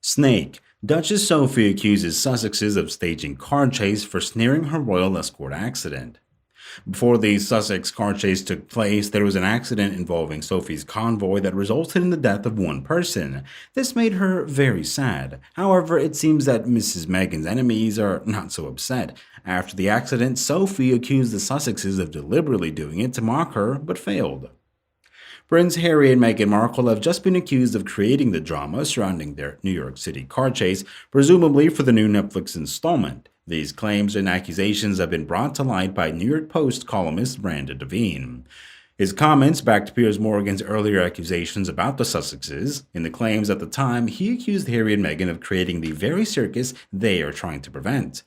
Snake. Duchess Sophie accuses Sussexes of staging car chase for sneering her royal escort accident. Before the Sussex car chase took place, there was an accident involving Sophie's convoy that resulted in the death of one person. This made her very sad. However, it seems that Mrs. Meghan's enemies are not so upset. After the accident, Sophie accused the Sussexes of deliberately doing it to mock her, but failed. Prince Harry and Meghan Markle have just been accused of creating the drama surrounding their New York City car chase, presumably for the new Netflix installment. These claims and accusations have been brought to light by New York Post columnist Brandon Devine. His comments backed Piers Morgan's earlier accusations about the Sussexes. In the claims at the time, he accused Harry and Meghan of creating the very circus they are trying to prevent.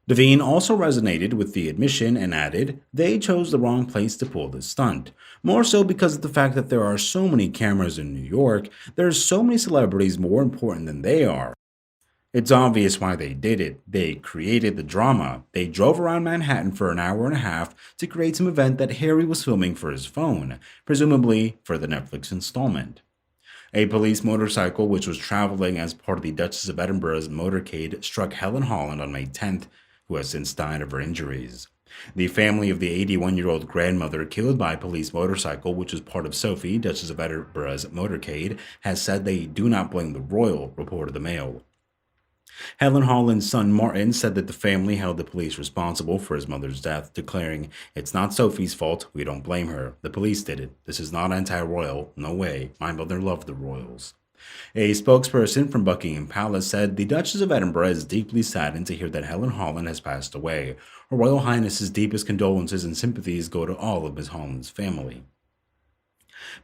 Devine also resonated with the admission and added, they chose the wrong place to pull this stunt. More so because of the fact that there are so many cameras in New York, there are so many celebrities more important than they are. It's obvious why they did it. They created the drama. They drove around Manhattan for an hour and a half to create some event that Harry was filming for his phone, presumably for the Netflix installment. A police motorcycle, which was traveling as part of the Duchess of Edinburgh's motorcade, struck Helen Holland on May 10th, who has since died of her injuries. The family of the 81-year-old grandmother killed by a police motorcycle, which was part of Sophie, Duchess of Edinburgh's motorcade, has said they do not blame the royal, reported the Mail. Helen Holland's son Martin said that the family held the police responsible for his mother's death, declaring, it's not Sophie's fault, we don't blame her. The police did it. This is not anti-royal, no way. My mother loved the royals. A spokesperson from Buckingham Palace said the Duchess of Edinburgh is deeply saddened to hear that Helen Holland has passed away. Her Royal Highness's deepest condolences and sympathies go to all of Miss Holland's family.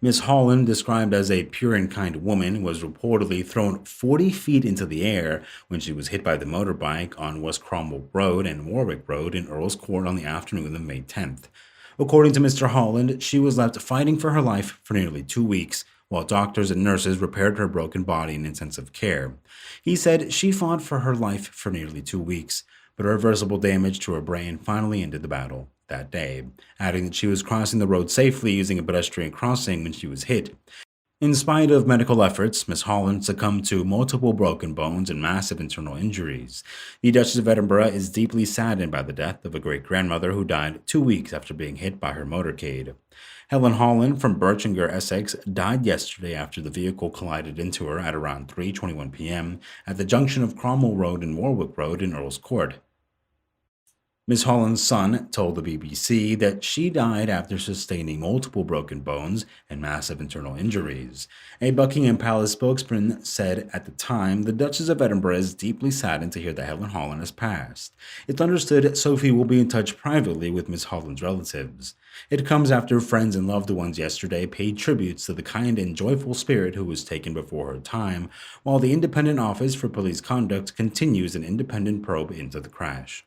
Miss Holland, described as a pure and kind woman, was reportedly thrown 40 feet into the air when she was hit by the motorbike on West Cromwell Road and Warwick Road in Earl's Court on the afternoon of May 10th. According to Mr. Holland, she was left fighting for her life for nearly 2 weeks, while doctors and nurses repaired her broken body in intensive care. He said she fought for her life for nearly 2 weeks, but irreversible damage to her brain finally ended the battle that day, adding that she was crossing the road safely using a pedestrian crossing when she was hit. In spite of medical efforts, Miss Holland succumbed to multiple broken bones and massive internal injuries. The Duchess of Edinburgh is deeply saddened by the death of a great-grandmother who died 2 weeks after being hit by her motorcade. Helen Holland from Birchinger, Essex, died yesterday after the vehicle collided into her at around 3:21 p.m. at the junction of Cromwell Road and Warwick Road in Earl's Court. Ms. Holland's son told the BBC that she died after sustaining multiple broken bones and massive internal injuries. A Buckingham Palace spokesman said at the time, the Duchess of Edinburgh is deeply saddened to hear that Helen Holland has passed. It's understood Sophie will be in touch privately with Ms. Holland's relatives. It comes after friends and loved ones yesterday paid tributes to the kind and joyful spirit who was taken before her time, while the Independent Office for Police Conduct continues an independent probe into the crash.